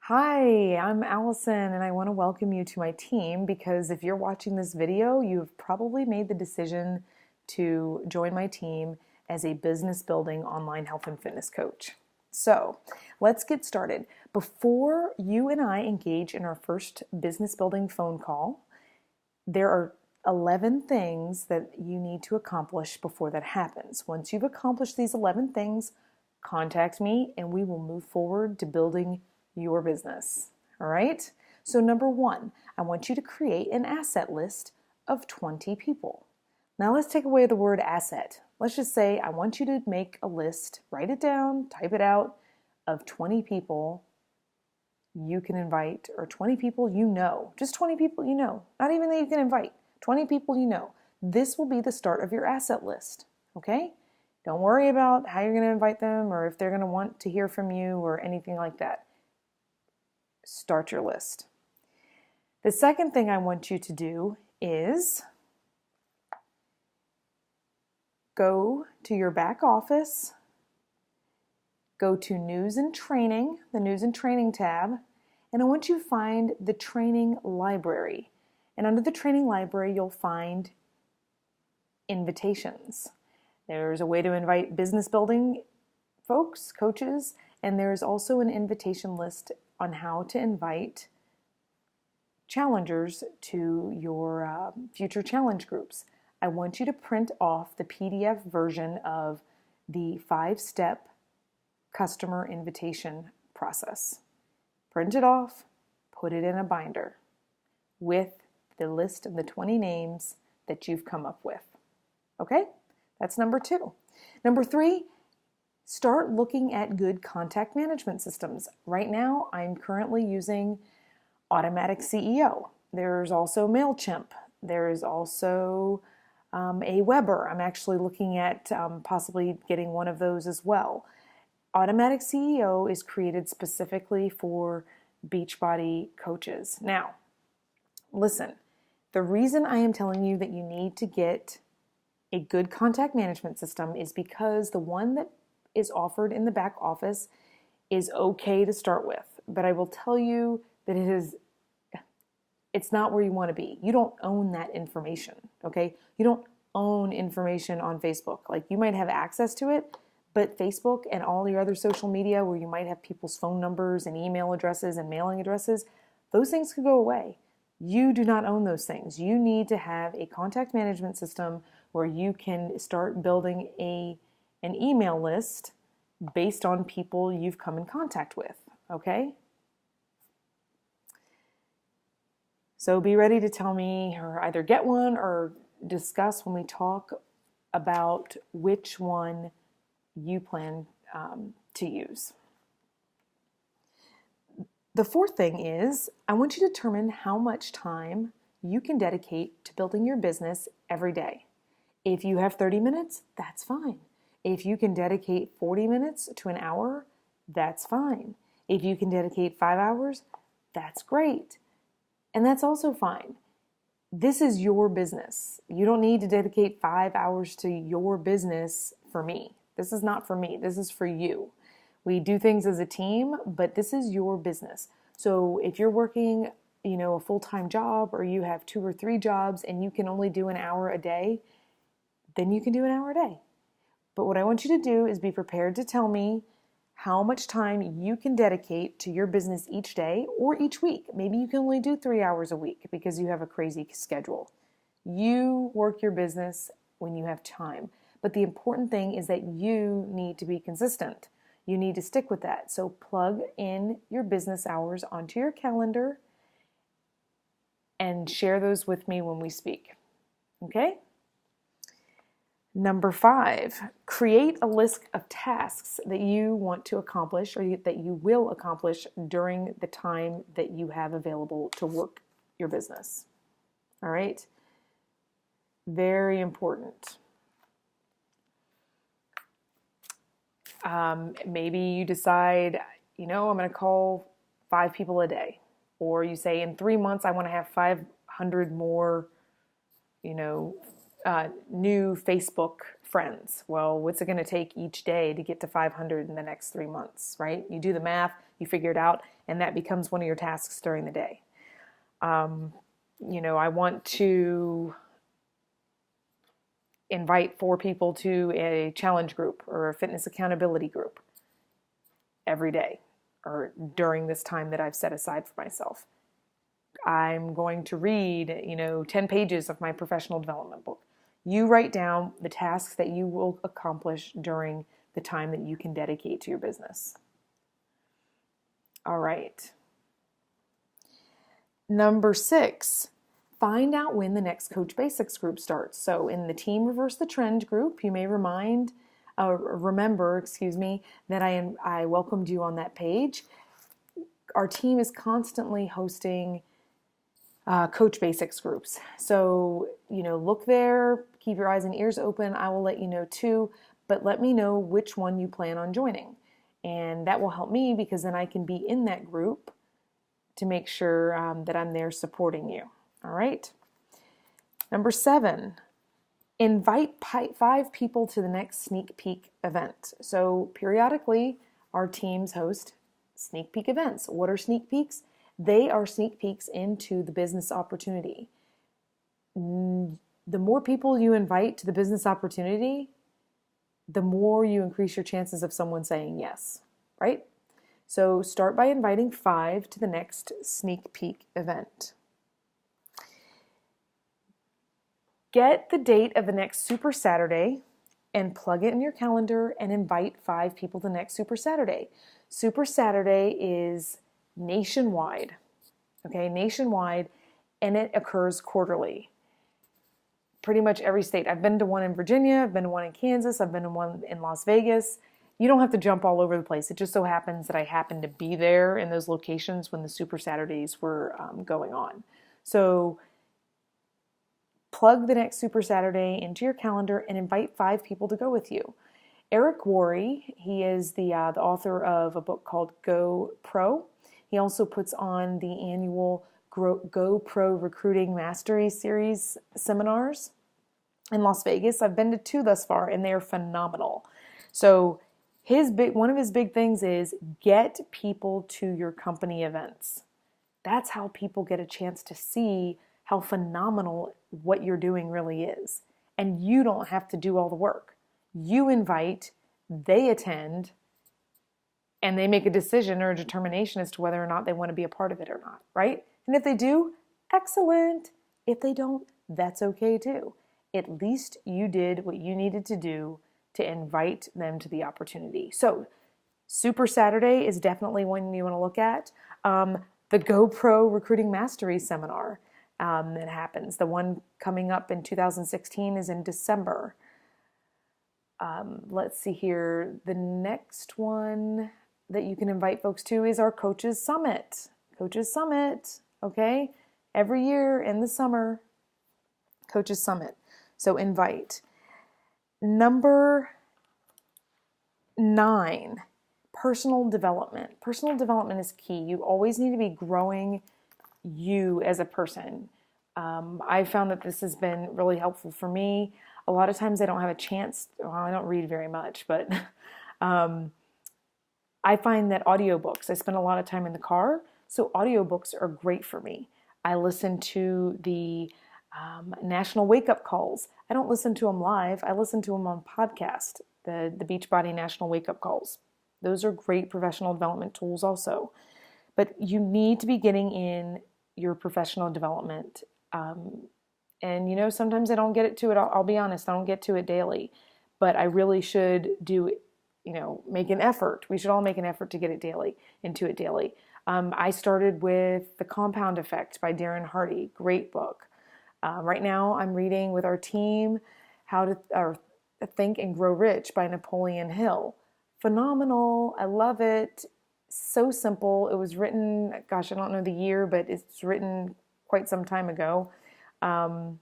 Hi, I'm Allison, and I want to welcome you to my team because if you're watching this video, you've probably made the decision to join my team as a business building online health and fitness coach. So let's get started. Before you and I engage in our first business building phone call, there are 11 things that you need to accomplish before that happens. Once you've accomplished these 11 things, contact me and we will move forward to building your business. All right? So, number one, I want you to create an asset list of 20 people. Now, let's take away the word asset. Let's just say I want you to make a list, write it down, type it out, of 20 people you can invite, or 20 people you know. Just 20 people you know. Not even that you can invite. 20 people you know. This will be the start of your asset list. Okay? Don't worry about how you're going to invite them or if they're going to want to hear from you or anything like that. Start your list. The second thing I want you to do is go to your back office, go to News and Training, the News and Training tab, and I want you to find the training library. And under the training library, you'll find invitations. There's a way to invite business building folks, coaches, and there's also an invitation list on how to invite challengers to your future challenge groups. I want you to print off the PDF version of the 5-step customer invitation process. Print it off, put it in a binder with the list of the 20 names that you've come up with. Okay? That's number 2. Number 3, start looking at good contact management systems. Right now, I'm currently using Automatic CEO. There's also MailChimp. There's also Aweber. I'm actually looking at possibly getting one of those as well. Automatic CEO is created specifically for Beachbody coaches. Now, listen, the reason I am telling you that you need to get a good contact management system is because the one that is offered in the back office is okay to start with. But I will tell you that it's not where you want to be. You don't own that information, okay? You don't own information on Facebook. Like, you might have access to it, but Facebook and all your other social media where you might have people's phone numbers and email addresses and mailing addresses, those things could go away. You do not own those things. You need to have a contact management system where you can start building an email list based on people you've come in contact with, okay? So be ready to tell me, or either get one or discuss when we talk about which one you plan to use. The fourth thing is, I want you to determine how much time you can dedicate to building your business every day. If you have 30 minutes, that's fine. If you can dedicate 40 minutes to an hour, that's fine. If you can dedicate 5 hours, that's great. And that's also fine. This is your business. You don't need to dedicate 5 hours to your business for me. This is not for me. This is for you. We do things as a team, but this is your business. So if you're working, a full-time job, or you have 2 or 3 jobs and you can only do an hour a day, then you can do an hour a day. But what I want you to do is be prepared to tell me how much time you can dedicate to your business each day or each week. Maybe you can only do 3 hours a week because you have a crazy schedule. You work your business when you have time. But the important thing is that you need to be consistent. You need to stick with that. So plug in your business hours onto your calendar and share those with me when we speak. Okay? Number 5, create a list of tasks that you want to accomplish or that you will accomplish during the time that you have available to work your business. All right? Very important. Maybe you decide, I'm going to call 5 people a day. Or you say in 3 months, I want to have 500 more, new Facebook friends. Well, what's it going to take each day to get to 500 in the next 3 months, right? You do the math, you figure it out, and that becomes one of your tasks during the day. I want to invite 4 people to a challenge group or a fitness accountability group every day or during this time that I've set aside for myself. I'm going to read, 10 pages of my professional development book. You write down the tasks that you will accomplish during the time that you can dedicate to your business. All right. Number 6, find out when the next Coach Basics group starts. So in the Team Reverse the Trend group, you may remember, that I welcomed you on that page. Our team is constantly hosting Coach Basics groups. So, look there, keep your eyes and ears open. I will let you know too, but let me know which one you plan on joining. And that will help me because then I can be in that group to make sure that I'm there supporting you. All right. Number 7, invite 5 people to the next sneak peek event. So periodically, our teams host sneak peek events. What are sneak peeks? They are sneak peeks into the business opportunity. The more people you invite to the business opportunity, the more you increase your chances of someone saying yes, right? So start by inviting 5 to the next sneak peek event. Get the date of the next Super Saturday and plug it in your calendar and invite 5 people to the next Super Saturday. Super Saturday is nationwide, okay, nationwide, and it occurs quarterly. Pretty much every state. I've been to one in Virginia, I've been to one in Kansas, I've been to one in Las Vegas. You don't have to jump all over the place. It just so happens that I happened to be there in those locations when the Super Saturdays were going on. So plug the next Super Saturday into your calendar and invite 5 people to go with you. Eric Worre, he is the author of a book called Go Pro. He also puts on the annual Go Pro Recruiting Mastery Series seminars in Las Vegas. I've been to 2 thus far, and they are phenomenal. So one of his big things is get people to your company events. That's how people get a chance to see how phenomenal what you're doing really is. And you don't have to do all the work. You invite, they attend, and they make a decision or a determination as to whether or not they want to be a part of it or not, right? And if they do, excellent. If they don't, that's okay too. At least you did what you needed to do to invite them to the opportunity. So Super Saturday is definitely one you want to look at. The Go Pro Recruiting Mastery Seminar that happens. The one coming up in 2016 is in December. Let's see here. The next one that you can invite folks to is our Coaches Summit. Coaches Summit, okay? Every year in the summer, Coaches Summit. So invite. Number 9, personal development. Personal development is key. You always need to be growing you as a person. I found that this has been really helpful for me. A lot of times I don't have a chance, I don't read very much, but I find that audiobooks, I spend a lot of time in the car, so audiobooks are great for me. I listen to the National Wake Up Calls. I don't listen to them live. I listen to them on podcast, the Beachbody National Wake Up Calls. Those are great professional development tools also. But you need to be getting in your professional development. And sometimes I don't get to it. I'll be honest, I don't get to it daily. But I really should make an effort. We should all make an effort to get into it daily. I started with The Compound Effect by Darren Hardy. Great book. Right now I'm reading with our team How to Think and Grow Rich by Napoleon Hill. Phenomenal. I love it. So simple. It was written, I don't know the year, but it's written quite some time ago. After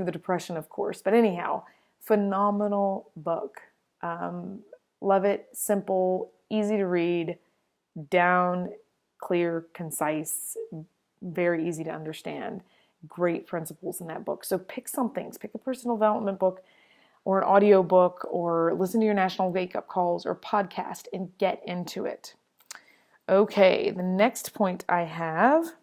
the Depression, of course. But anyhow, phenomenal book. Love it. Simple, easy to read, down, clear, concise, very easy to understand. Great principles in that book. So pick some things. Pick a personal development book or an audio book or listen to your National Wake Up Calls or podcast and get into it. Okay, the next point I have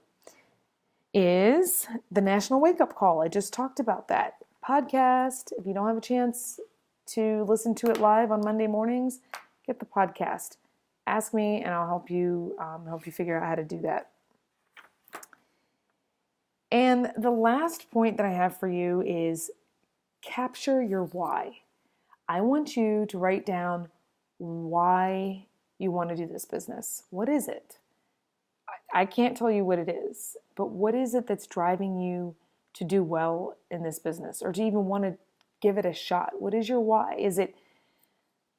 is the National Wake Up Call. I just talked about that. Podcast, if you don't have a chance to listen to it live on Monday mornings, get the podcast. Ask me and I'll help you figure out how to do that. And the last point that I have for you is capture your why. I want you to write down why you want to do this business. What is it? I can't tell you what it is, but what is it that's driving you to do well in this business or to even want to give it a shot? What is your why? Is it,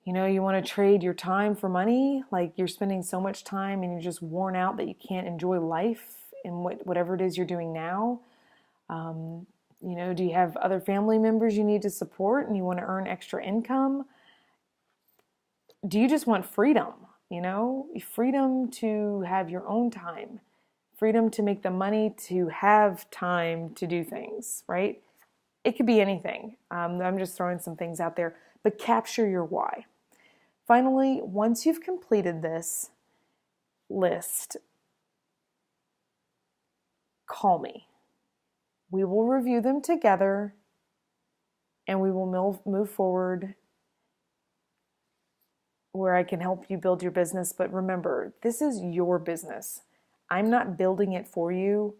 you want to trade your time for money? Like you're spending so much time and you're just worn out that you can't enjoy life in whatever it is you're doing now? Do you have other family members you need to support and you want to earn extra income? Do you just want freedom? Freedom to have your own time, freedom to make the money to have time to do things, right? It could be anything. I'm just throwing some things out there, but capture your why. Finally, once you've completed this list, call me. We will review them together and we will move forward where I can help you build your business. But remember, this is your business. I'm not building it for you.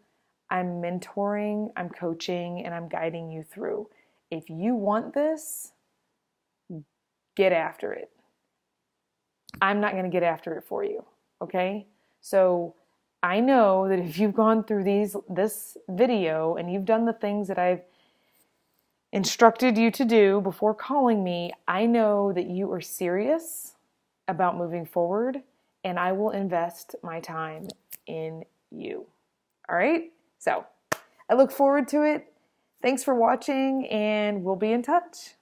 I'm mentoring, I'm coaching, and I'm guiding you through. If you want this, get after it. I'm not going to get after it for you, okay? So I know that if you've gone through this video and you've done the things that I've instructed you to do before calling me, I know that you are serious about moving forward, and I will invest my time in you. All right? So I look forward to it. Thanks for watching, and we'll be in touch.